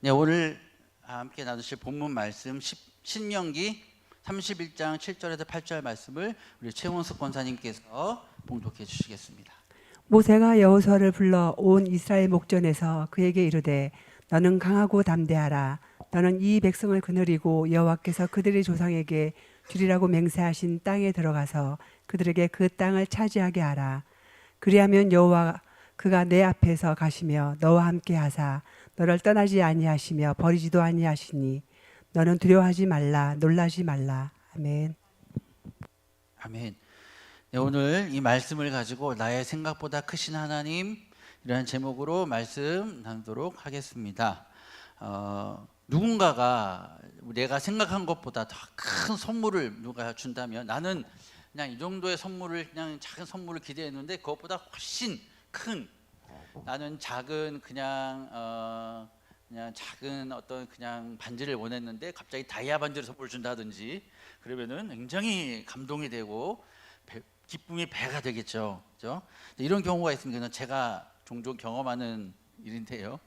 네, 오늘 함께 나누실 본문 말씀 신명기 31장 7절에서 8절 말씀을 우리 최원숙 권사님께서 봉독해 주시겠습니다. 모세가 여호수아를 불러 온 이스라엘 목전에서 그에게 이르되 너는 강하고 담대하라. 너는 이 백성을 거느리고 여호와께서 그들의 조상에게 주리라고 맹세하신 땅에 들어가서 그들에게 그 땅을 차지하게 하라. 그리하면 여호와 그가 내 앞에서 가시며 너와 함께 하사 너를 떠나지 아니하시며 버리지도 아니하시니 너는 두려워하지 말라 놀라지 말라. 아멘. 아멘. 네, 오늘 이 말씀을 가지고 나의 생각보다 크신 하나님 이라는 제목으로 말씀 나누도록 하겠습니다. 누군가가 내가 생각한 것보다 더 큰 선물을 누가 준다면 나는 그냥 이 정도의 선물을 그냥 작은 선물을 기대했는데 그것보다 훨씬 큰 나는 작은 그냥 작은 어떤 그냥 반지를 원했는데 갑자기 다이아 반지를 선물 준다든지 그러면은 굉장히 감동이 되고 기쁨이 배가 되겠죠. 그렇죠? 이런 경우가 있습니다. 제가 종종 경험하는 일인데요.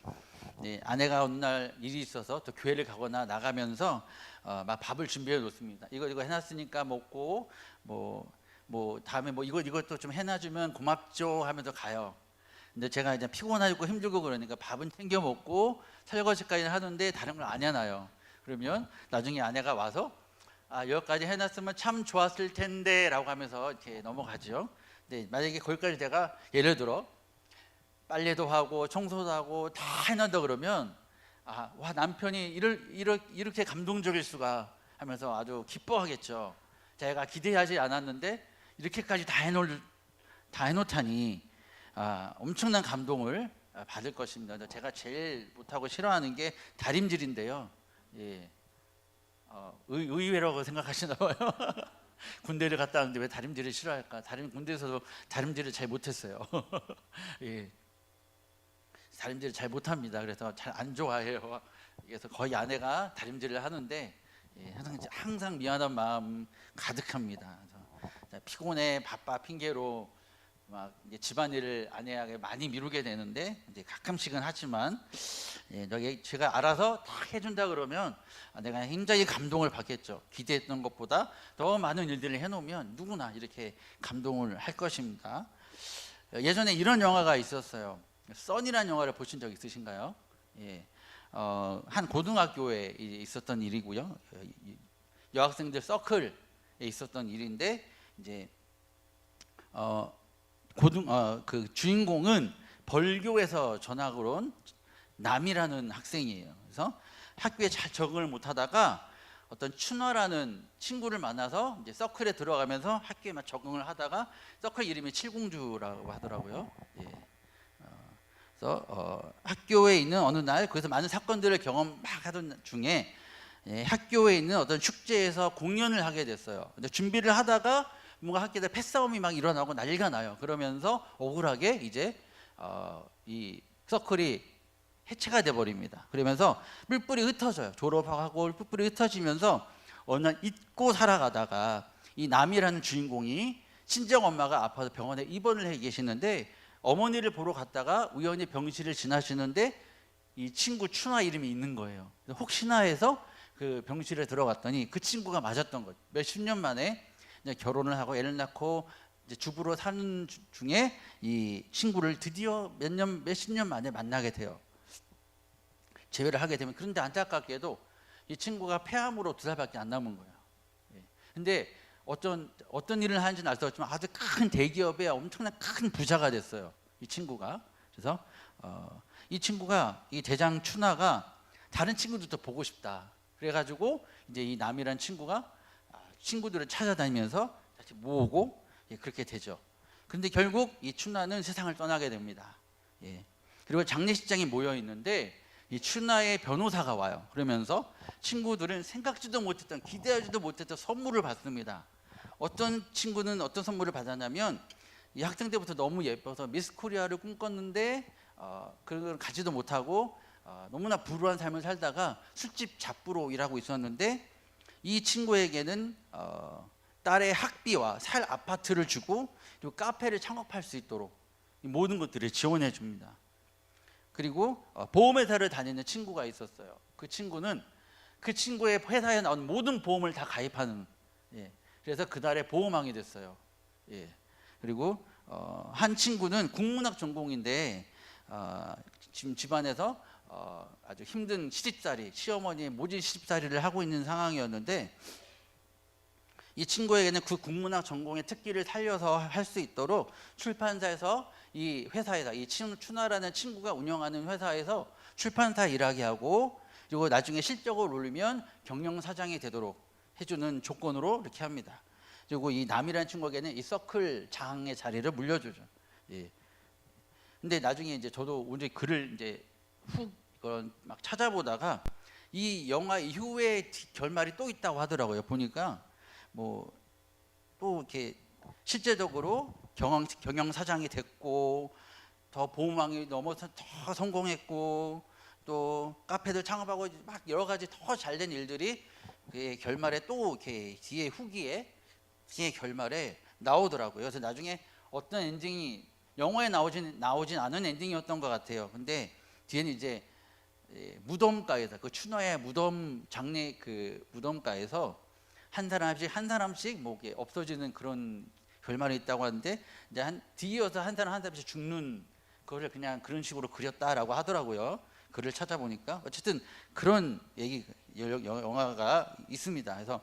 네, 아내가 어느 날 일이 있어서 또 교회를 가거나 나가면서 막 밥을 준비해 놓습니다. 이거 해놨으니까 먹고 뭐 다음에 뭐 이것도 좀 해놔주면 고맙죠 하면서 가요. 근데 제가 이제 피곤하고 힘들고 그러니까 밥은 챙겨 먹고 설거지까지는 하는데 다른 걸 안 해놔요. 그러면 나중에 아내가 와서 여기까지 해놨으면 참 좋았을 텐데 라고 하면서 이렇게 넘어가죠. 근데 만약에 거기까지 제가 예를 들어 빨래도 하고 청소도 하고 다 해놨다 그러면 와 남편이 이렇게 감동적일 수가 하면서 아주 기뻐하겠죠. 제가 기대하지 않았는데 이렇게까지 다 해놓다니 엄청난 감동을 받을 것입니다. 제가 제일 못하고 싫어하는 게 다림질인데요. 예. 의외라고 생각하시나 봐요. 군대를 갔다 왔는데 왜 다림질을 싫어할까? 군대에서도 다림질을 잘 못했어요. 예. 다림질을 잘 못합니다. 그래서 잘 안 좋아해요. 그래서 거의 아내가 다림질을 하는데 항상 미안한 마음 가득합니다. 그래서 피곤해 바빠 핑계로 막 이제 집안일을 아내에게 많이 미루게 되는데 이제 가끔씩은 하지만 제가 알아서 다 해준다 그러면 내가 굉장히 감동을 받겠죠. 기대했던 것보다 더 많은 일들을 해놓으면 누구나 이렇게 감동을 할 것입니다. 예전에 이런 영화가 있었어요. 써니라는 영화를 보신 적 있으신가요? 예. 한 고등학교에 있었던 일이고요. 여학생들 서클에 있었던 일인데 이제 그 주인공은 벌교에서 전학을 온 남이라는 학생이에요. 그래서 학교에 잘 적응을 못하다가 어떤 춘화라는 친구를 만나서 이제 서클에 들어가면서 학교에 막 적응을 하다가 서클 이름이 칠공주라고 하더라고요. 예. 그래서 학교에 있는 어느 날 거기서 많은 사건들을 경험 막 하던 중에 학교에 있는 어떤 축제에서 공연을 하게 됐어요. 근데 준비를 하다가 뭔가 학교에 패싸움이 막 일어나고 난리가 나요. 그러면서 억울하게 이제 이 서클이 해체가 돼 버립니다. 그러면서 뿔뿔이 흩어져요. 졸업하고 뿔뿔이 흩어지면서 어느 날 잊고 살아가다가 이 남이라는 주인공이 친정 엄마가 아파서 병원에 입원을 해 계시는데 어머니를 보러 갔다가 우연히 병실을 지나시는데 이 친구 춘화 이름이 있는 거예요. 혹시나 해서 그 병실에 들어갔더니 그 친구가 맞았던 거죠. 몇십 년 만에 이제 결혼을 하고 애를 낳고 이제 주부로 사는 중에 이 친구를 드디어 몇십 년 만에 만나게 돼요. 재회를 하게 되면 그런데 안타깝게도 이 친구가 폐암으로 2살밖에 안 남은 거예요. 근데 어떤 일을 하는지는 알 수 없지만 아주 큰 대기업의 엄청난 큰 부자가 됐어요. 이 친구가. 그래서 이 친구가 이 대장 춘하가 다른 친구들도 보고 싶다. 그래가지고 이제 이 남이란 친구가 친구들을 찾아다니면서 다시 모으고 그렇게 되죠. 그런데 결국 이 춘하는 세상을 떠나게 됩니다. 그리고 장례식장에 모여 있는데 이 춘하의 변호사가 와요. 그러면서 친구들은 생각지도 못했던 기대하지도 못했던 선물을 받습니다. 어떤 친구는 어떤 선물을 받았냐면 이 학생 때부터 너무 예뻐서 미스 코리아를 꿈꿨는데 그걸 가지도 못하고 너무나 불우한 삶을 살다가 술집 잡부로 일하고 있었는데 이 친구에게는 딸의 학비와 살 아파트를 주고 그리고 카페를 창업할 수 있도록 이 모든 것들을 지원해 줍니다. 그리고 보험회사를 다니는 친구가 있었어요. 그 친구는 그 친구의 회사에 나온 모든 보험을 다 가입하는, 예, 그래서 그날의 보험왕이 됐어요. 예. 그리고 한 친구는 국문학 전공인데 지금 집안에서 아주 힘든 시집살이, 시어머니의 모진 시집살이를 하고 있는 상황이었는데, 이 친구에게는 그 국문학 전공의 특기를 살려서 할 수 있도록 출판사에서 이 회사에서, 이 춘하라는 친구가 운영하는 회사에서 출판사 일하게 하고, 그리고 나중에 실적을 올리면 경영사장이 되도록 해주는 조건으로 이렇게 합니다. 그리고 이 남이라는 친구에게는 이 서클 장의 자리를 물려주죠. 예. 근데 나중에 이제 저도 오늘 글을 이제 이걸 막 찾아보다가 이 영화 이후에 결말이 또 있다고 하더라고요. 보니까 뭐 또 이렇게 실제적으로 경영사장이 됐고, 더 보험왕이 넘어서 더 성공했고, 또 카페들 창업하고 막 여러 가지 더 잘된 일들이 그 결말에 또 이렇게 뒤에 뒤에 결말에 나오더라고요. 그래서 나중에 어떤 엔딩이 영화에 나오진 않은 엔딩이었던 것 같아요. 근데 뒤에는 이제 무덤가에서, 그 춘화의 무덤 장례 그 무덤가에서 한 사람씩 뭐 이렇게 없어지는 그런 결말이 있다고 하는데, 이제 뒤이어서 한 사람씩 죽는 그거를 그냥 그런 식으로 그렸다라고 하더라고요. 글을 찾아보니까 어쨌든 그런 영화가 있습니다. 그래서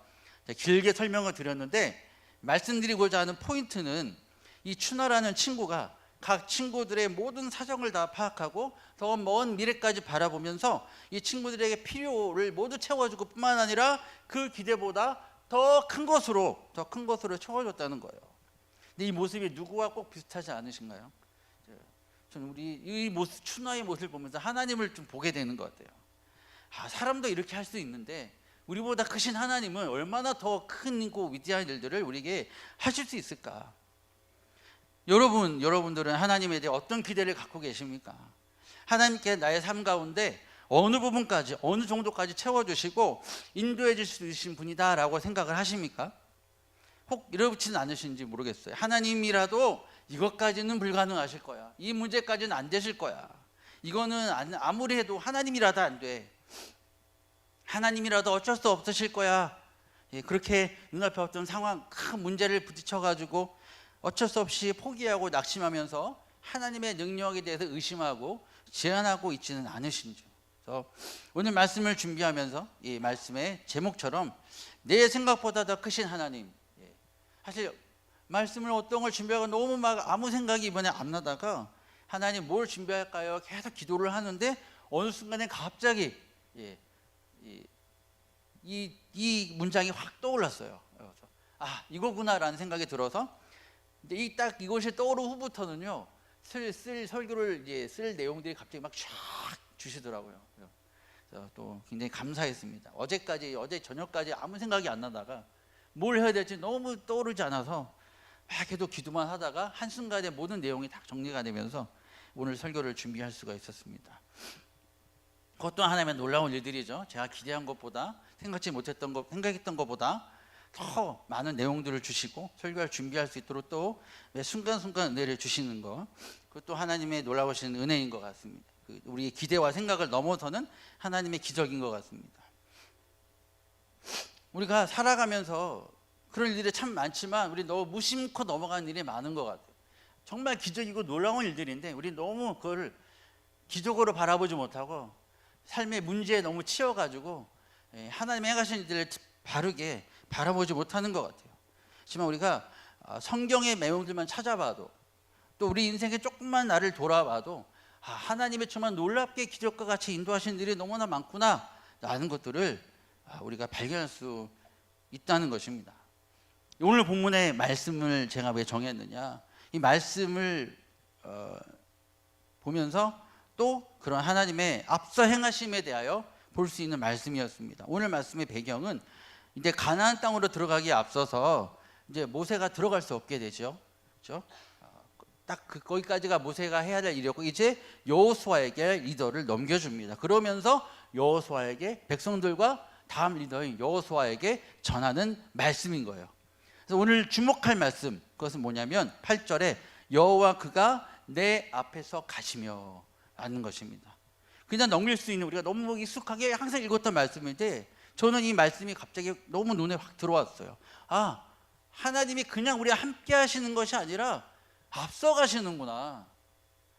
길게 설명을 드렸는데, 말씀드리고자 하는 포인트는 이 춘하라는 친구가 각 친구들의 모든 사정을 다 파악하고 더 먼 미래까지 바라보면서 이 친구들에게 필요를 모두 채워주고 뿐만 아니라 그 기대보다 더 큰 것으로 채워줬다는 거예요. 근데 이 모습이 누구와 꼭 비슷하지 않으신가요? 저는 우리 이 모습, 춘하의 모습을 보면서 하나님을 좀 보게 되는 것 같아요. 사람도 이렇게 할 수 있는데 우리보다 크신 하나님은 얼마나 더 크고 위대한 일들을 우리에게 하실 수 있을까? 여러분들은 하나님에 대해 어떤 기대를 갖고 계십니까? 하나님께 나의 삶 가운데 어느 부분까지, 어느 정도까지 채워주시고 인도해 줄 수 있으신 분이다라고 생각을 하십니까? 혹 이러지는 않으신지 모르겠어요. 하나님이라도 이것까지는 불가능하실 거야, 이 문제까지는 안 되실 거야, 이거는 아무리 해도 하나님이라도 안 돼, 하나님이라도 어쩔 수 없으실 거야, 그렇게 눈앞에 어떤 상황, 큰 문제를 부딪혀가지고 어쩔 수 없이 포기하고 낙심하면서 하나님의 능력에 대해서 의심하고 제한하고 있지는 않으신지. 그래서 오늘 말씀을 준비하면서 이 말씀의 제목처럼 내 생각보다 더 크신 하나님, 사실 말씀을 어떤 걸 준비하고 너무 막 아무 생각이 이번에 안 나다가 하나님 뭘 준비할까요? 계속 기도를 하는데 어느 순간에 갑자기 이 문장이 확 떠올랐어요. 그래서 이거구나라는 생각이 들어서, 근데 딱 이것이 떠오른 후부터는요, 설교를 이제 쓸 내용들이 갑자기 막 쫙 주시더라고요. 그래서 또 굉장히 감사했습니다. 어제 저녁까지 아무 생각이 안 나다가 뭘 해야 될지 너무 떠오르지 않아서 막 계속 기도만 하다가 한순간에 모든 내용이 다 정리가 되면서 오늘 설교를 준비할 수가 있었습니다. 그것도 하나님의 놀라운 일들이죠. 제가 기대한 것보다, 생각했던 것보다 더 많은 내용들을 주시고 설교를 준비할 수 있도록 또 매 순간순간 은혜를 주시는 것, 그것도 하나님의 놀라우신 은혜인 것 같습니다. 우리의 기대와 생각을 넘어서는 하나님의 기적인 것 같습니다. 우리가 살아가면서 그런 일들이 참 많지만 우리 너무 무심코 넘어가는 일이 많은 것 같아요. 정말 기적이고 놀라운 일들인데 우리 너무 그걸 기적으로 바라보지 못하고 삶의 문제에 너무 치여가지고 하나님의 행하신 일들을 바르게 바라보지 못하는 것 같아요. 하지만 우리가 성경의 내용들만 찾아봐도, 또 우리 인생에 조금만 나를 돌아봐도 하나님의 정말 놀랍게 기적과 같이 인도하시는 일이 너무나 많구나 라는 것들을 우리가 발견할 수 있다는 것입니다. 오늘 본문의 말씀을 제가 왜 정했느냐, 이 말씀을 보면서 또 그런 하나님의 앞서 행하심에 대하여 볼 수 있는 말씀이었습니다. 오늘 말씀의 배경은 이제 가나안 땅으로 들어가기에 앞서서 이제 모세가 들어갈 수 없게 되죠. 그렇죠? 딱 거기까지가 모세가 해야 될 일이었고, 이제 여호수아에게 리더를 넘겨줍니다. 그러면서 여호수아에게, 백성들과 다음 리더인 여호수아에게 전하는 말씀인 거예요. 그래서 오늘 주목할 말씀, 그것은 뭐냐면 8절에 여호와 그가 내 앞에서 가시며 않는 것입니다. 그냥 넘길 수 있는, 우리가 너무 익숙하게 항상 읽었던 말씀인데 저는 이 말씀이 갑자기 너무 눈에 확 들어왔어요. 아, 하나님이 그냥 우리와 함께 하시는 것이 아니라 앞서가시는구나.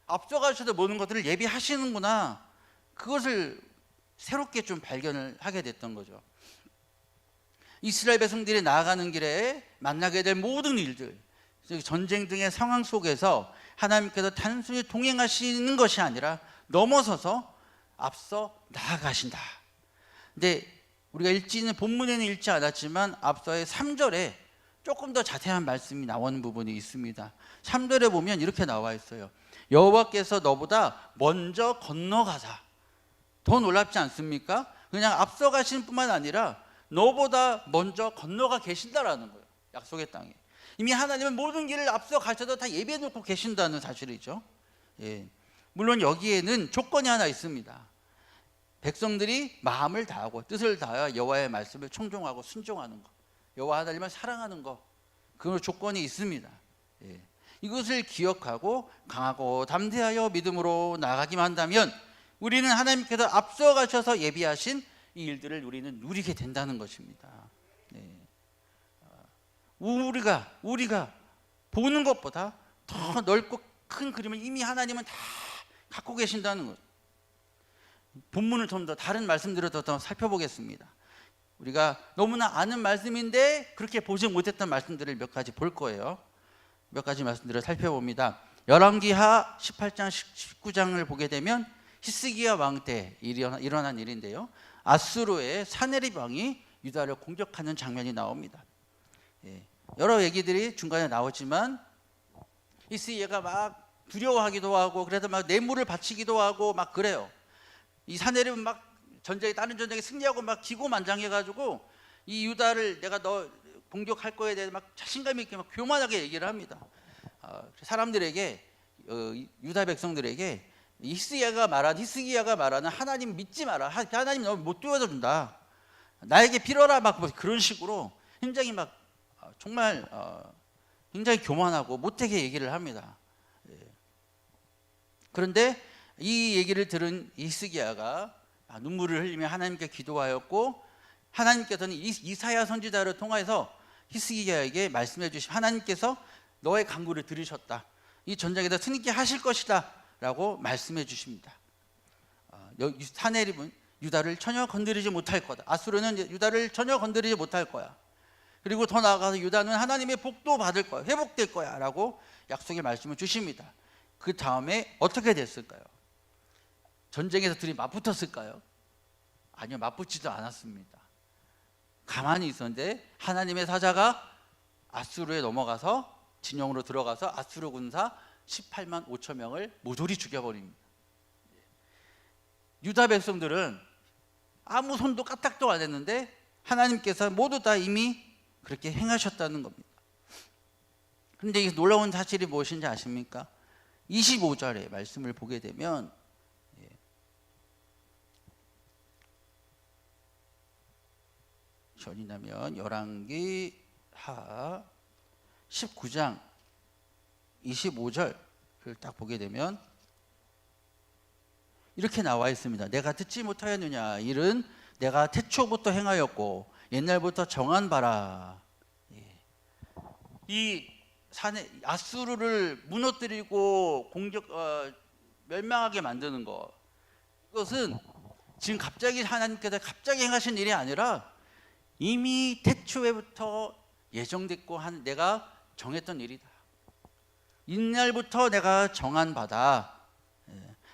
앞서가셔서 모든 것들을 예비하시는구나. 그것을 새롭게 좀 발견을 하게 됐던 거죠. 이스라엘 백성들이 나아가는 길에 만나게 될 모든 일들, 전쟁 등의 상황 속에서 하나님께서 단순히 동행하시는 것이 아니라 넘어서서 앞서 나아가신다. 근데 우리가 본문에는 읽지 않았지만 앞서의 3절에 조금 더 자세한 말씀이 나오는 부분이 있습니다. 3절에 보면 이렇게 나와 있어요. 여호와께서 너보다 먼저 건너가사. 더 놀랍지 않습니까? 그냥 앞서 가시는 뿐만 아니라 너보다 먼저 건너가 계신다라는 거예요. 약속의 땅에. 이미 하나님은 모든 길을 앞서 가셔도 다 예비해 놓고 계신다는 사실이죠. 예. 물론 여기에는 조건이 하나 있습니다. 백성들이 마음을 다하고 뜻을 다하여 여호와의 말씀을 청종하고 순종하는 것, 여호와 하나님을 사랑하는 것, 그 조건이 있습니다. 예. 이것을 기억하고 강하고 담대하여 믿음으로 나아가기만 한다면 우리는 하나님께서 앞서 가셔서 예비하신 이 일들을 우리는 누리게 된다는 것입니다. 네. 우리가 보는 것보다 더 넓고 큰 그림을 이미 하나님은 다 갖고 계신다는 것. 본문을 좀 더 다른 말씀들을 더 살펴보겠습니다. 우리가 너무나 아는 말씀인데 그렇게 보지 못했던 말씀들을 몇 가지 볼 거예요. 몇 가지 말씀들을 살펴봅니다. 열왕기하 18장 19장을 보게 되면 히스기야 왕 때 일어난 일인데요. 아수르의 사네립 왕이 유다를 공격하는 장면이 나옵니다. 예. 여러 얘기들이 중간에 나오지만 히스기야가 막 두려워하기도 하고 그래서 막 뇌물을 바치기도 하고 막 그래요. 이 사네립은 막 다른 전쟁에 승리하고 막 기고만장해가지고 이 유다를 내가 너 공격할 거에 대해 막 자신감 있게 막 교만하게 얘기를 합니다. 사람들에게 유다 백성들에게 히스기야가 말하는 하나님 믿지 마라. 하나님 너무 못 도와준다. 나에게 빌어라 막 그런 식으로 굉장히 막 정말 굉장히 교만하고 못되게 얘기를 합니다. 그런데 이 얘기를 들은 히스기야가 눈물을 흘리며 하나님께 기도하였고 하나님께서는 이사야 선지자를 통해서 히스기야에게 말씀해 주신 하나님께서 너의 간구를 들으셨다. 이 전쟁에서 승리케 하실 것이다 라고 말씀해 주십니다. 사네립은 유다를 전혀 건드리지 못할 거다. 아수르는 유다를 전혀 건드리지 못할 거야. 그리고 더 나아가서 유다는 하나님의 복도 받을 거야. 회복될 거야 라고 약속의 말씀을 주십니다. 그 다음에 어떻게 됐을까요? 전쟁에서 둘이 맞붙었을까요? 아니요, 맞붙지도 않았습니다. 가만히 있었는데 하나님의 사자가 아수르에 넘어가서 진영으로 들어가서 아수르 군사 18만 5천 명을 모조리 죽여버립니다. 유다 백성들은 아무 손도 까딱도 안 했는데 하나님께서 모두 다 이미 그렇게 행하셨다는 겁니다. 그런데 이 놀라운 사실이 무엇인지 아십니까? 25절의 말씀을 보게 되면 전이나면 열왕기하 19장 25절을 딱 보게 되면 이렇게 나와 있습니다. 내가 듣지 못하였느냐? 일은 내가 태초부터 행하였고 옛날부터 정한 바라. 이 아수르를 무너뜨리고 멸망하게 만드는 것, 이것은 지금 하나님께서 갑자기 행하신 일이 아니라 이미 태초에부터 예정됐고 내가 정했던 일이다. 이날부터 내가 정한 바다.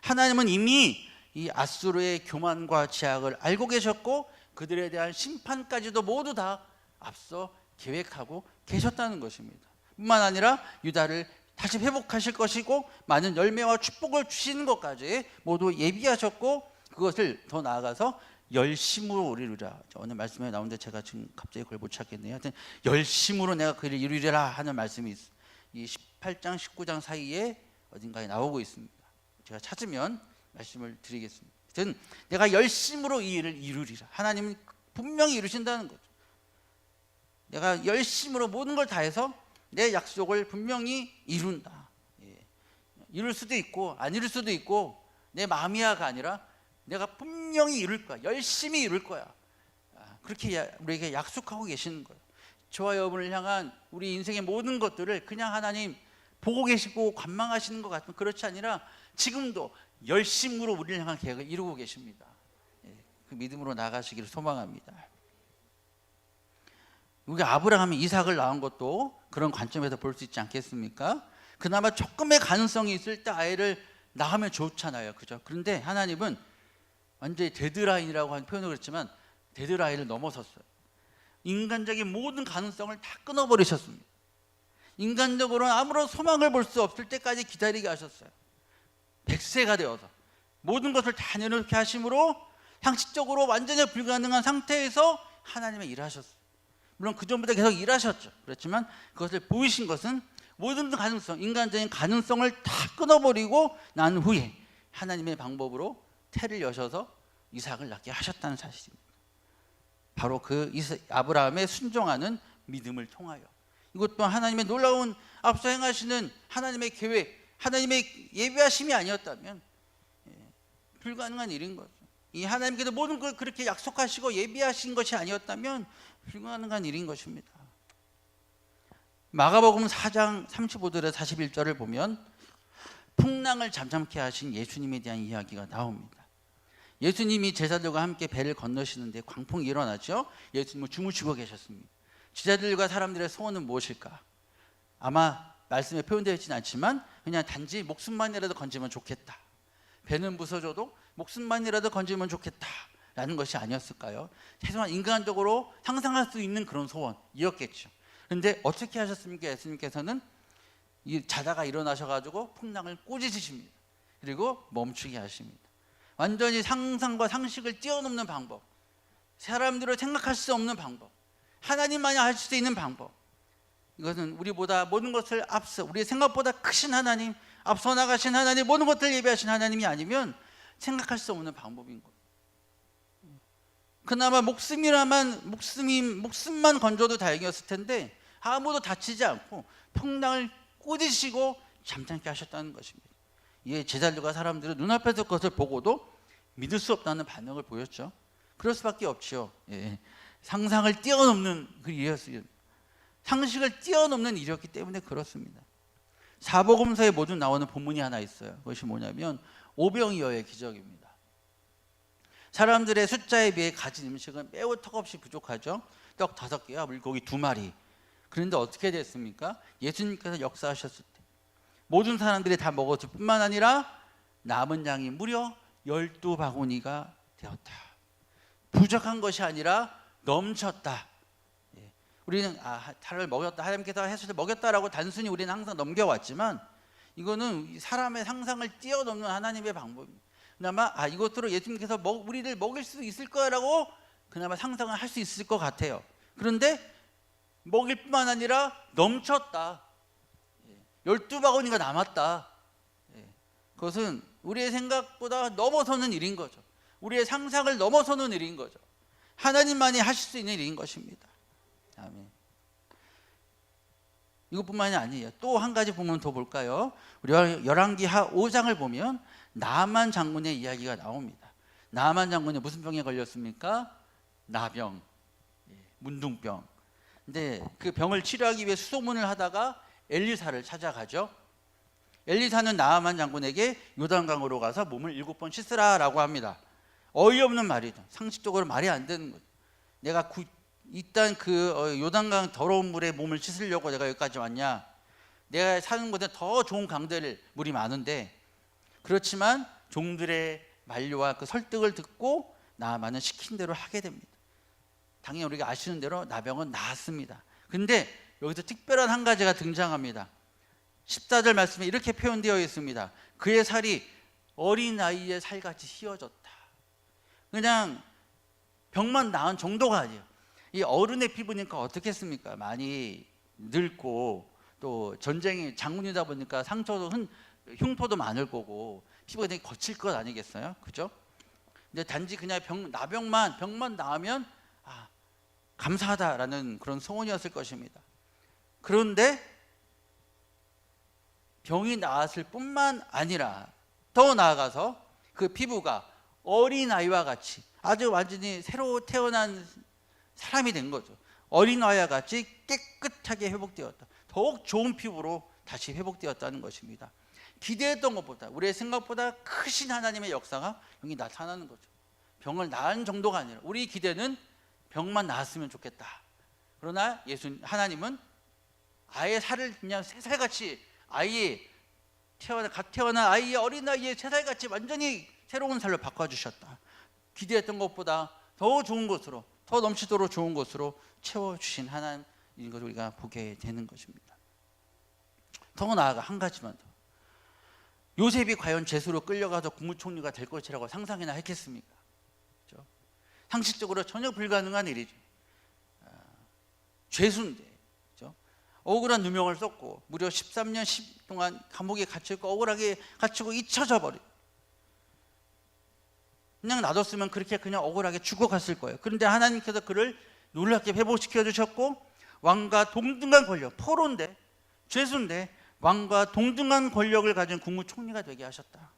하나님은 이미 이 아수르의 교만과 제약을 알고 계셨고 그들에 대한 심판까지도 모두 다 앞서 계획하고 계셨다는 것입니다. 뿐만 아니라 유다를 다시 회복하실 것이고 많은 열매와 축복을 주시는 것까지 모두 예비하셨고 그것을 더 나아가서 열심으로 이루리라. 오늘 말씀에 나오는데 제가 지금 갑자기 그걸 못 찾겠네요. 하여튼 열심으로 내가 그를 이루리라 하는 말씀이 이 18장 19장 사이에 어딘가에 나오고 있습니다. 제가 찾으면 말씀을 드리겠습니다. 하여튼 내가 열심으로 이 일을 이루리라. 하나님은 분명히 이루신다는 거죠. 내가 열심으로 모든 걸 다해서 내 약속을 분명히 이룬다. 이룰 수도 있고 안 이룰 수도 있고 내 마음이야가 아니라 내가 분명히 이룰 거야. 열심히 이룰 거야. 그렇게 우리에게 약속하고 계시는 거예요. 저와 여러분을 향한 우리 인생의 모든 것들을 그냥 하나님 보고 계시고 관망하시는 것 같으면 그렇지 아니라 지금도 열심으로 우리를 향한 계획을 이루고 계십니다. 그 믿음으로 나가시기를 소망합니다. 우리가 아브라함이 이삭을 낳은 것도 그런 관점에서 볼 수 있지 않겠습니까? 그나마 조금의 가능성이 있을 때 아이를 낳으면 좋잖아요, 그죠? 그런데 하나님은 완전히 데드라인이라고 하는 표현을 그랬지만 데드라인을 넘어섰어요. 인간적인 모든 가능성을 다 끊어버리셨습니다. 인간적으로는 아무런 소망을 볼 수 없을 때까지 기다리게 하셨어요. 100세가 되어서 모든 것을 다 내놓게 하심으로 상식적으로 완전히 불가능한 상태에서 하나님의 일을 하셨어요. 물론 그 전부터 계속 일하셨죠. 그렇지만 그것을 보이신 것은 모든 가능성, 인간적인 가능성을 다 끊어버리고 난 후에 하나님의 방법으로 태를 여셔서 이삭을 낳게 하셨다는 사실입니다. 바로 그 아브라함의 순종하는 믿음을 통하여 이것도 하나님의 놀라운 앞서 행하시는 하나님의 계획, 하나님의 예비하심이 아니었다면 불가능한 일인 거죠. 이 하나님께서 모든 걸 그렇게 약속하시고 예비하신 것이 아니었다면 불가능한 일인 것입니다. 마가복음 4장 35절에서 41절을 보면 풍랑을 잠잠케 하신 예수님에 대한 이야기가 나옵니다. 예수님이 제자들과 함께 배를 건너시는데 광풍이 일어나죠. 예수님은 주무시고 계셨습니다. 제자들과 사람들의 소원은 무엇일까? 아마 말씀에 표현되어 있지는 않지만 그냥 단지 목숨만이라도 건지면 좋겠다. 배는 부서져도 목숨만이라도 건지면 좋겠다라는 것이 아니었을까요? 최소한 인간적으로 상상할 수 있는 그런 소원이었겠죠. 그런데 어떻게 하셨습니까? 예수님께서는 자다가 일어나셔가지고 풍랑을 꾸짖으십니다. 그리고 멈추게 하십니다. 완전히 상상과 상식을 뛰어넘는 방법, 사람들을 생각할 수 없는 방법, 하나님만이 할 수 있는 방법. 이것은 우리보다 모든 것을 앞서 우리의 생각보다 크신 하나님, 앞서 나가신 하나님, 모든 것들을 예비하신 하나님이 아니면 생각할 수 없는 방법인 거예요. 그나마 목숨만 건져도 다행이었을 텐데 아무도 다치지 않고 풍랑을 꾸짖으시고 잠잠케 하셨다는 것입니다. 이에 제자들과 사람들은 눈앞에서 그것을 보고도 믿을 수 없다는 반응을 보였죠. 그럴 수밖에 없죠. 상상을 뛰어넘는 그 일이었어요. 상식을 뛰어넘는 일이었기 때문에 그렇습니다. 사복음서에 모두 나오는 본문이 하나 있어요. 그것이 뭐냐면 오병이어의 기적입니다. 사람들의 숫자에 비해 가진 음식은 매우 턱없이 부족하죠. 떡 5개와 물고기 2마리. 그런데 어떻게 됐습니까? 예수님께서 역사하셨을 때 모든 사람들이 다 먹었을 뿐만 아니라 남은 양이 무려 12바구니가 되었다. 부족한 것이 아니라 넘쳤다. 우리는 탈을 먹였다, 하나님께서 해수를 먹였다라고 단순히 우리는 항상 넘겨왔지만 이거는 사람의 상상을 뛰어넘는 하나님의 방법입니다. 그나마 이것으로 예수님께서 우리를 먹일 수 있을 거라고 그나마 상상을 할 수 있을 것 같아요. 그런데 먹일 뿐만 아니라 넘쳤다. 12바구니가 남았다. 그것은 우리의 생각보다 넘어서는 일인 거죠. 우리의 상상을 넘어서는 일인 거죠. 하나님만이 하실 수 있는 일인 것입니다. 아멘. 이것뿐만이 아니에요. 또 한 가지 보면 더 볼까요? 우리가 열왕기하 5장을 보면 나만 장군의 이야기가 나옵니다. 나만 장군이 무슨 병에 걸렸습니까? 나병, 문둥병. 근데 그 병을 치료하기 위해 수소문을 하다가 엘리사를 찾아가죠. 엘리사는 나만 장군에게 요단강으로 가서 몸을 7번 씻으라라고 합니다. 어이없는 말이죠. 상식적으로 말이 안 되는 거죠. 내가 일단 요단강 더러운 물에 몸을 씻으려고 내가 여기까지 왔냐? 내가 사는 곳에 더 좋은 강들 물이 많은데, 그렇지만 종들의 만류와 그 설득을 듣고 나아만은 시킨 대로 하게 됩니다. 당연히 우리가 아시는 대로 나병은 나았습니다. 근데 여기서 특별한 한 가지가 등장합니다. 14절 말씀에 이렇게 표현되어 있습니다. 그의 살이 어린아이의 살같이 휘어졌다. 그냥 병만 나은 정도가 아니에요. 이 어른의 피부니까 어떻겠습니까? 많이 늙고 또 전쟁이 장군이다 보니까 상처도 흉터도 많을 거고 피부가 되게 거칠 것 아니겠어요? 그죠? 근데 단지 그냥 병만 나으면 감사하다라는 그런 소원이었을 것입니다. 그런데 병이 나았을 뿐만 아니라 더 나아가서 그 피부가 어린아이와 같이 아주 완전히 새로 태어난 사람이 된 거죠. 어린아이와 같이 깨끗하게 회복되었다. 더욱 좋은 피부로 다시 회복되었다는 것입니다. 기대했던 것보다, 우리의 생각보다 크신 하나님의 역사가 여기 나타나는 거죠. 병을 나은 정도가 아니라 우리 기대는 병만 나았으면 좋겠다. 그러나 하나님은 아예 살을 그냥 새살같이 갓 태어난 아이의 어린아이의 새살같이 완전히 새로운 살로 바꿔주셨다. 기대했던 것보다 더 좋은 것으로, 더 넘치도록 좋은 것으로 채워주신 하나님인 것을 우리가 보게 되는 것입니다. 더 나아가 한 가지만 더. 요셉이 과연 죄수로 끌려가서 국무총리가 될 것이라고 상상이나 했겠습니까? 그렇죠? 상식적으로 전혀 불가능한 일이죠. 죄수인데, 그렇죠? 억울한 누명을 썼고 무려 13년 10 동안 감옥에 갇혀있고 억울하게 갇히고 잊혀져 버려. 그냥 놔뒀으면 그렇게 그냥 억울하게 죽어갔을 거예요. 그런데 하나님께서 그를 놀랍게 회복시켜 주셨고 왕과 동등한 권력, 포로인데 죄수인데 왕과 동등한 권력을 가진 국무총리가 되게 하셨다.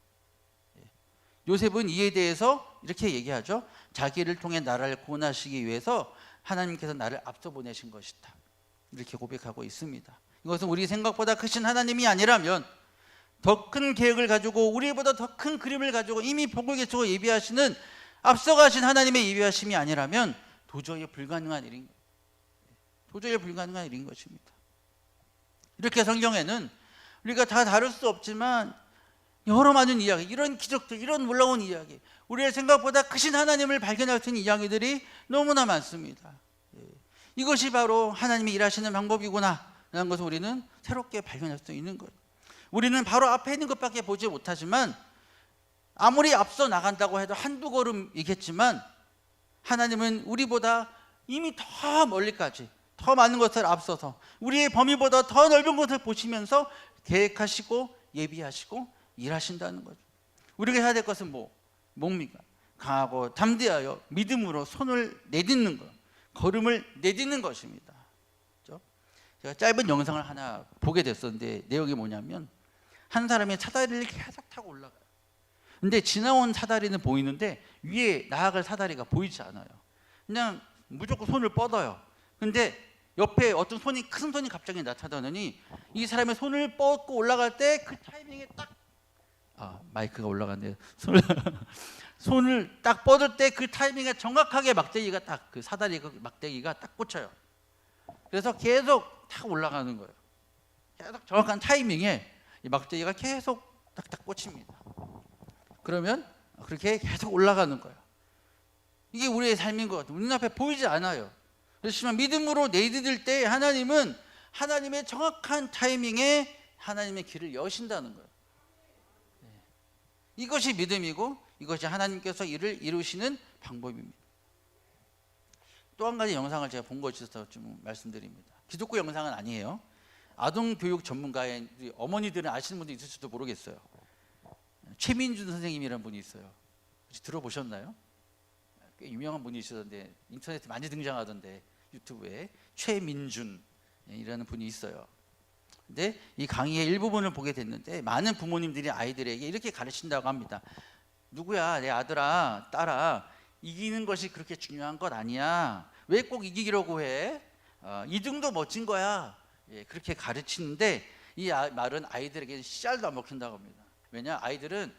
요셉은 이에 대해서 이렇게 얘기하죠. 자기를 통해 나라를 구원하시기 위해서 하나님께서 나를 앞서 보내신 것이다. 이렇게 고백하고 있습니다. 이것은 우리 생각보다 크신 하나님이 아니라면, 더 큰 계획을 가지고 우리보다 더 큰 그림을 가지고 이미 복을 계시고 예비하시는 앞서가신 하나님의 예비하심이 아니라면 도저히 불가능한 일인 거예요. 도저히 불가능한 일인 것입니다. 이렇게 성경에는 우리가 다 다룰 수 없지만 여러 많은 이야기, 이런 기적들, 이런 놀라운 이야기, 우리의 생각보다 크신 하나님을 발견할 수 있는 이야기들이 너무나 많습니다. 이것이 바로 하나님이 일하시는 방법이구나 라는 것을 우리는 새롭게 발견할 수 있는 거예요. 우리는 바로 앞에 있는 것밖에 보지 못하지만 아무리 앞서 나간다고 해도 한두 걸음이겠지만 하나님은 우리보다 이미 더 멀리까지 더 많은 것을 앞서서 우리의 범위보다 더 넓은 것을 보시면서 계획하시고 예비하시고 일하신다는 거죠. 우리가 해야 될 것은 뭡니까? 강하고 담대하여 믿음으로 손을 내딛는 것, 걸음을 내딛는 것입니다. 그렇죠? 제가 짧은 영상을 하나 보게 됐었는데 내용이 뭐냐면 한 사람이 사다리를 계속 타고 올라가요. 근데 지나온 사다리는 보이는데 위에 나아갈 사다리가 보이지 않아요. 그냥 무조건 손을 뻗어요. 근데 옆에 어떤 큰 손이 갑자기 나타나더니 이 사람의 손을 뻗고 올라갈 때 그 타이밍에 딱 마이크가 올라갔네요. 손을 딱 뻗을 때 그 타이밍에 정확하게 막대기가 딱 그 사다리 막대기가 딱 꽂혀요. 그래서 계속 탁 올라가는 거예요. 계속 정확한 타이밍에 이 막대기가 계속 딱딱 꽂힙니다. 그러면 그렇게 계속 올라가는 거예요. 이게 우리의 삶인 것 같아요. 우리 눈앞에 보이지 않아요. 그렇지만 믿음으로 내딛을 때 하나님은 하나님의 정확한 타이밍에 하나님의 길을 여신다는 거예요. 이것이 믿음이고 이것이 하나님께서 일을 이루시는 방법입니다. 또 한 가지 영상을 제가 본 것이 있어서 좀 말씀드립니다. 기독교 영상은 아니에요. 아동교육 전문가의 어머니들은 아시는 분도 있을지도 모르겠어요. 최민준 선생님이라는 분이 있어요. 혹시 들어보셨나요? 꽤 유명한 분이시던데 인터넷에 많이 등장하던데 유튜브에 최민준이라는 분이 있어요. 근데 이 강의의 일부분을 보게 됐는데 많은 부모님들이 아이들에게 이렇게 가르친다고 합니다. 누구야, 내 아들아, 딸아, 이기는 것이 그렇게 중요한 것 아니야. 왜 꼭 이기려고 해? 2등도 멋진 거야. 그렇게 가르치는데 이 말은 아이들에게 씨알도 안 먹힌다고 합니다. 왜냐? 아이들은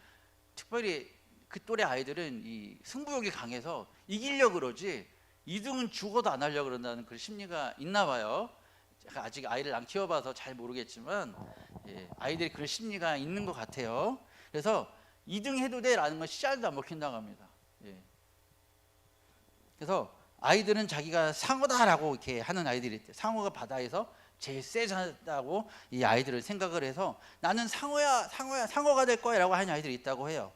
특별히 그 또래 아이들은 이 승부욕이 강해서 이기려고 그러지 2등은 죽어도 안 하려고 그런다는 그 심리가 있나 봐요. 제가 아직 아이를 안 키워봐서 잘 모르겠지만 아이들이 그런 심리가 있는 것 같아요. 그래서 2등 해도 돼라는 건 씨알도 안 먹힌다고 합니다. 그래서 아이들은 자기가 상어다라고 이렇게 하는 아이들이 있대요. 상어가 바다에서 제일 세다고 이 아이들을 생각을 해서 나는 상어가 될 거야 라고 하는 아이들이 있다고 해요.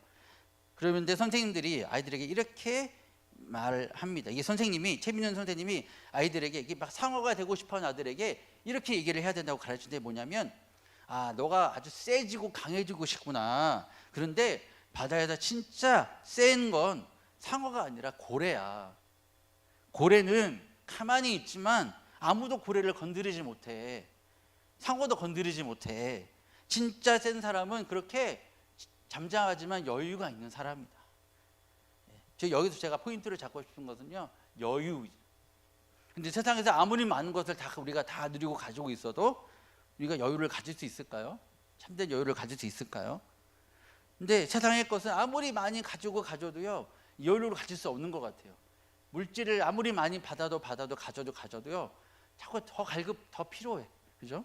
그런데 선생님들이 아이들에게 이렇게 말을 합니다. 이게 최민현 선생님이 아이들에게 이게 막 상어가 되고 싶어하는 아들에게 이렇게 얘기를 해야 된다고 가르치는데 뭐냐면 너가 아주 세지고 강해지고 싶구나. 그런데 바다에서 진짜 센 건 상어가 아니라 고래야. 고래는 가만히 있지만 아무도 고래를 건드리지 못해. 상어도 건드리지 못해. 진짜 센 사람은 그렇게 잠잠하지만 여유가 있는 사람이다. 여기서 제가 포인트를 잡고 싶은 것은요, 여유. 근데 세상에서 아무리 많은 것을 다 우리가 다 누리고 가지고 있어도 우리가 여유를 가질 수 있을까요? 참된 여유를 가질 수 있을까요? 근데 세상의 것은 아무리 많이 가져도요, 여유를 가질 수 없는 것 같아요. 물질을 아무리 많이 받아도 가져도요, 자꾸 더 갈급, 더 필요해. 그죠?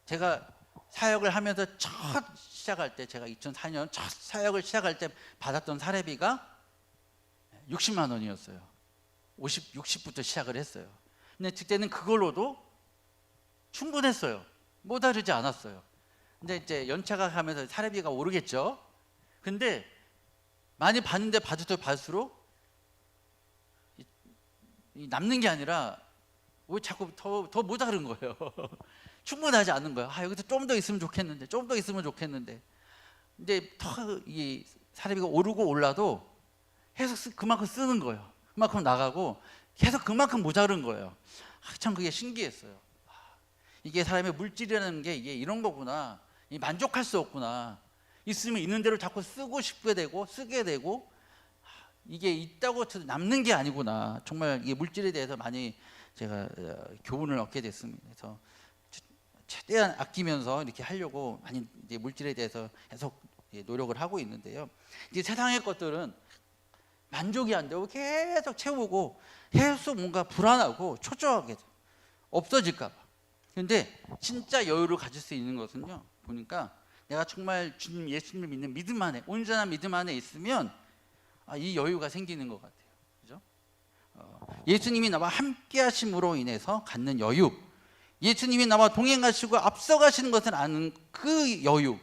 제가 사역을 하면서 첫 시작할 때, 제가 2004년 첫 사역을 시작할 때 받았던 사례비가 60만 원이었어요. 60부터 시작을 했어요. 근데 그때는 그걸로도 충분했어요. 모자르지 않았어요. 근데 이제 연차가 가면서 사례비가 오르겠죠. 근데 많이 받는데 받을수록 남는 게 아니라 왜 자꾸 더 모자른 거예요. 충분하지 않은 거예요. 여기서 좀 더 있으면 좋겠는데, 좀 더 있으면 좋겠는데. 근데 더 이 사례비가 오르고 올라도 계속 그만큼 쓰는 거예요. 그만큼 나가고 계속 그만큼 모자른 거예요. 참 그게 신기했어요. 이게 사람의 물질이라는 게 이게 이런 거구나. 만족할 수 없구나. 있으면 있는 대로 자꾸 쓰고 싶게 되고 쓰게 되고, 이게 있다고 남는 게 아니구나. 정말 이게 물질에 대해서 많이 제가 교훈을 얻게 됐습니다. 그래서 최대한 아끼면서 이렇게 하려고 많이 이제 물질에 대해서 계속 노력을 하고 있는데요. 이제 세상의 것들은 만족이 안 되고 계속 채우고 계속 뭔가 불안하고 초조하게 없어질까 봐. 그런데 진짜 여유를 가질 수 있는 것은요, 보니까 내가 정말 주님 예수님을 믿는 믿음 안에, 온전한 믿음 안에 있으면 이 여유가 생기는 것 같아요. 그죠? 예수님이 나와 함께 하심으로 인해서 갖는 여유, 예수님이 나와 동행하시고 앞서가시는 것을 아는 그 여유,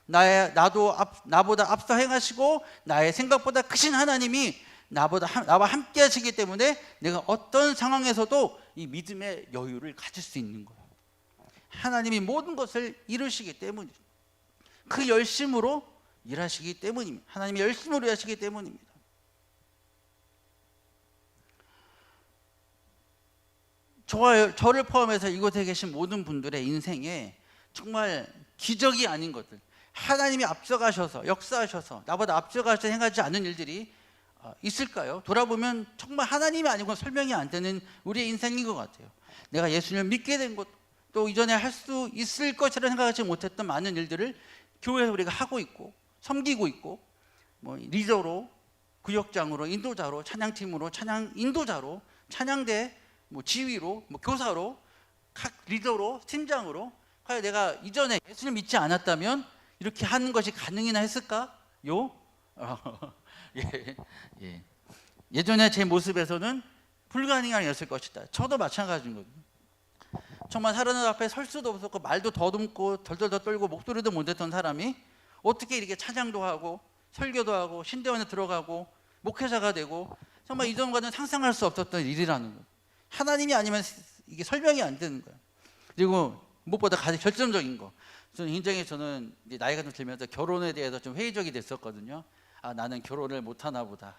나보다 앞서 행하시고 나의 생각보다 크신 하나님이 나와 함께 하시기 때문에 내가 어떤 상황에서도 이 믿음의 여유를 가질 수 있는 거예요. 하나님이 모든 것을 이루시기 때문이죠. 그 열심으로 일하시기 때문입니다. 하나님이 열심으로 일하시기 때문입니다. 저를 포함해서 이곳에 계신 모든 분들의 인생에 정말 기적이 아닌 것들, 하나님이 앞서가셔서 역사하셔서 나보다 앞서가셔서 행하지 않은 일들이 있을까요? 돌아보면 정말 하나님이 아니고는 설명이 안 되는 우리의 인생인 것 같아요. 내가 예수님을 믿게 된 것, 또 이전에 할 수 있을 것이라 생각하지 못했던 많은 일들을 교회에서 우리가 하고 있고 섬기고 있고, 뭐 리더로, 구역장으로, 인도자로, 찬양팀으로, 찬양 인도자로, 찬양대 뭐 지휘로, 뭐 교사로, 각 리더로, 팀장으로, 과연 내가 이전에 예수를 믿지 않았다면 이렇게 하는 것이 가능이나 했을까요? 예. 예전에 제 모습에서는 불가능이었을 것이다. 저도 마찬가지인 거죠. 정말 사람들 앞에 설 수도 없었고 말도 더듬고 덜덜덜 떨고 목소리도 못 냈던 사람이 어떻게 이렇게 찬양도 하고 설교도 하고 신대원에 들어가고 목회자가 되고, 정말 이전과는 상상할 수 없었던 일이라는 거예요. 하나님이 아니면 이게 설명이 안 되는 거예요. 그리고 무엇보다 가장 결정적인 거, 저는 이제 나이가 좀 들면서 결혼에 대해서 좀 회의적이 됐었거든요. 나는 결혼을 못 하나 보다.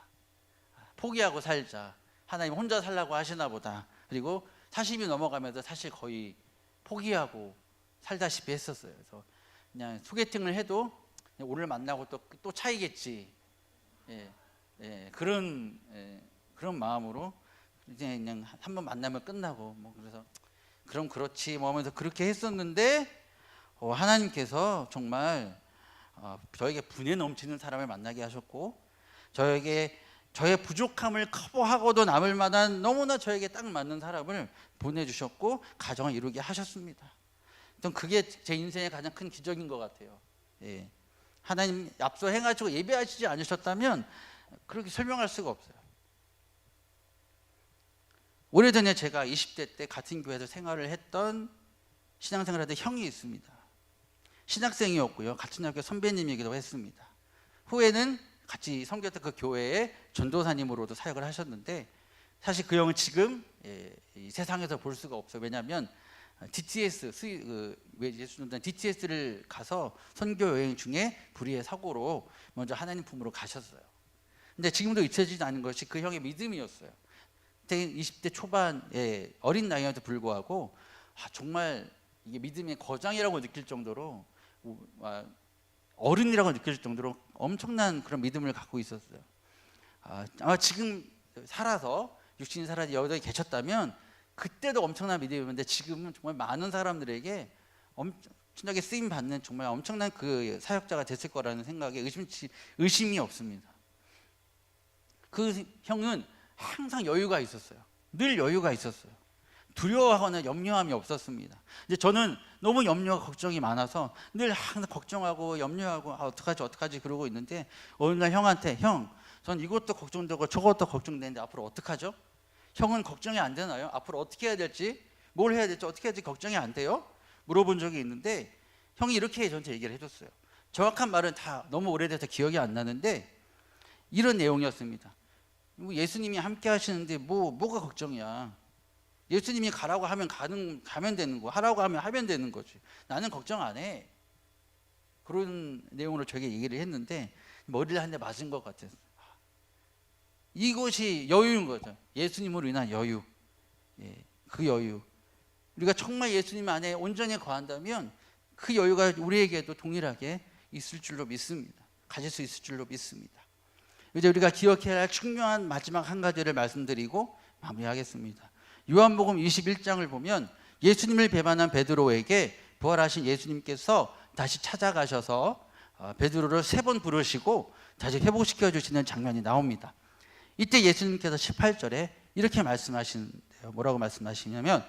포기하고 살자. 하나님 혼자 살라고 하시나 보다. 그리고 40이 넘어가면서 사실 거의 포기하고 살다시피 했었어요. 그래서 그냥 소개팅을 해도 그냥 오늘 만나고 또 차이겠지. 그런 마음으로 이제 그냥 한번 만나면 끝나고, 뭐 그래서 그럼 그렇지 뭐 하면서 그렇게 했었는데, 하나님께서 정말 저에게 분에 넘치는 사람을 만나게 하셨고, 저의 부족함을 커버하고도 남을 만한 너무나 저에게 딱 맞는 사람을 보내주셨고 가정을 이루게 하셨습니다. 그게 제 인생의 가장 큰 기적인 것 같아요. 하나님 앞서 행하시고 예배하시지 않으셨다면 그렇게 설명할 수가 없어요. 오래전에 제가 20대 때 같은 교회에서 생활을 했던 신앙생활 하던 형이 있습니다. 신학생이었고요, 같은 학교 선배님이기도 했습니다. 후에는 같이 섬겼던 그 교회의 전도사님으로도 사역을 하셨는데, 사실 그 형은 지금 이 세상에서 볼 수가 없어요. 왜냐하면 DTS를 가서 선교 여행 중에 불의의 사고로 먼저 하나님 품으로 가셨어요. 근데 지금도 잊혀지지 않은 것이 그 형의 믿음이었어요. 20대 초반에 어린 나이에도 불구하고 정말 이게 믿음의 거장이라고 느낄 정도로 어른이라고 느껴질 정도로 엄청난 그런 믿음을 갖고 있었어요. 아마 지금 살아서 육신이 살아서 여기에 계셨다면 그때도 엄청난 믿음이었는데 지금은 정말 많은 사람들에게 엄청나게 쓰임 받는 정말 엄청난 그 사역자가 됐을 거라는 생각에 의심이 없습니다. 그 형은 항상 여유가 있었어요. 늘 여유가 있었어요. 두려워하거나 염려함이 없었습니다. 근데 저는 너무 염려와 걱정이 많아서 늘 항상 걱정하고 염려하고 어떡하지 그러고 있는데 어느 날 형한테 형, 전 이것도 걱정되고 저것도 걱정되는데 앞으로 어떡하죠? 형은 걱정이 안 되나요? 앞으로 어떻게 해야 될지, 뭘 해야 될지, 어떻게 해야 될지 걱정이 안 돼요? 물어본 적이 있는데 형이 이렇게 저한테 얘기를 해줬어요. 정확한 말은 다 너무 오래돼서 기억이 안 나는데 이런 내용이었습니다. 예수님이 함께 하시는데 뭐가 걱정이야. 예수님이 가라고 하면 가면 되는 거, 하라고 하면 하면 되는 거지. 나는 걱정 안 해. 그런 내용으로 저에게 얘기를 했는데 머리를 한 대 맞은 것 같았어요. 이것이 여유인 거죠. 예수님으로 인한 여유. 그 여유. 우리가 정말 예수님 안에 온전히 거한다면 그 여유가 우리에게도 동일하게 있을 줄로 믿습니다. 가질 수 있을 줄로 믿습니다. 이제 우리가 기억해야 할 중요한 마지막 한 가지를 말씀드리고 마무리하겠습니다. 요한복음 21장을 보면 예수님을 배반한 베드로에게 부활하신 예수님께서 다시 찾아가셔서 베드로를 3번 부르시고 다시 회복시켜 주시는 장면이 나옵니다. 이때 예수님께서 18절에 이렇게 말씀하시는데요. 뭐라고 말씀하시냐면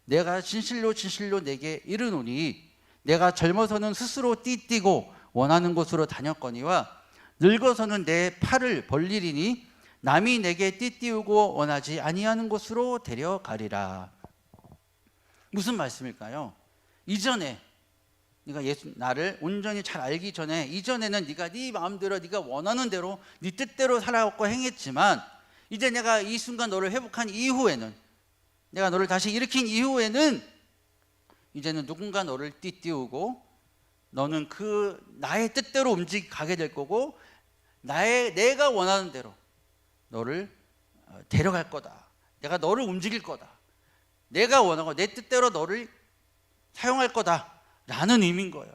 내가 진실로 진실로 내게 이르노니 내가 젊어서는 스스로 띠뛰고 원하는 곳으로 다녔거니와 늙어서는 내 팔을 벌리리니 남이 내게 띠띠우고 원하지 아니하는 곳으로 데려가리라. 무슨 말씀일까요? 이전에 네가 나를 온전히 잘 알기 전에 이전에는 네가 네 마음대로 네가 원하는 대로 네 뜻대로 살아왔고 행했지만 이제 내가 이 순간 너를 회복한 이후에는 내가 너를 다시 일으킨 이후에는 이제는 누군가 너를 띠띠우고 너는 그 나의 뜻대로 가게 될 거고 내가 원하는 대로 너를 데려갈 거다. 내가 너를 움직일 거다. 내가 원하고 내 뜻대로 너를 사용할 거다 라는 의미인 거예요.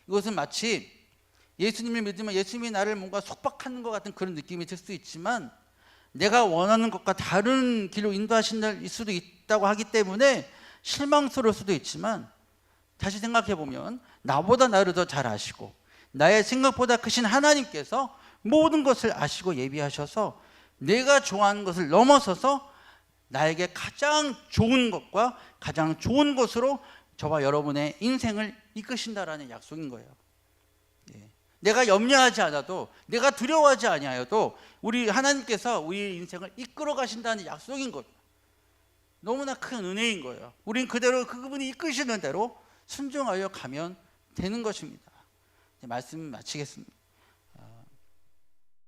이것은 마치 예수님을 믿으면 예수님이 나를 뭔가 속박하는 것 같은 그런 느낌이 들 수 있지만 내가 원하는 것과 다른 길로 인도하실 수도 있다고 하기 때문에 실망스러울 수도 있지만 다시 생각해 보면 나보다 나를 더 잘 아시고 나의 생각보다 크신 하나님께서 모든 것을 아시고 예비하셔서 내가 좋아하는 것을 넘어서서 나에게 가장 좋은 것과 가장 좋은 것으로 저와 여러분의 인생을 이끄신다라는 약속인 거예요. 내가 염려하지 않아도 내가 두려워하지 아니하여도 우리 하나님께서 우리 인생을 이끌어 가신다는 약속인 거예요. 너무나 큰 은혜인 거예요. 우린 그대로 그분이 이끄시는 대로 순종하여 가면 되는 것입니다. 말씀 마치겠습니다.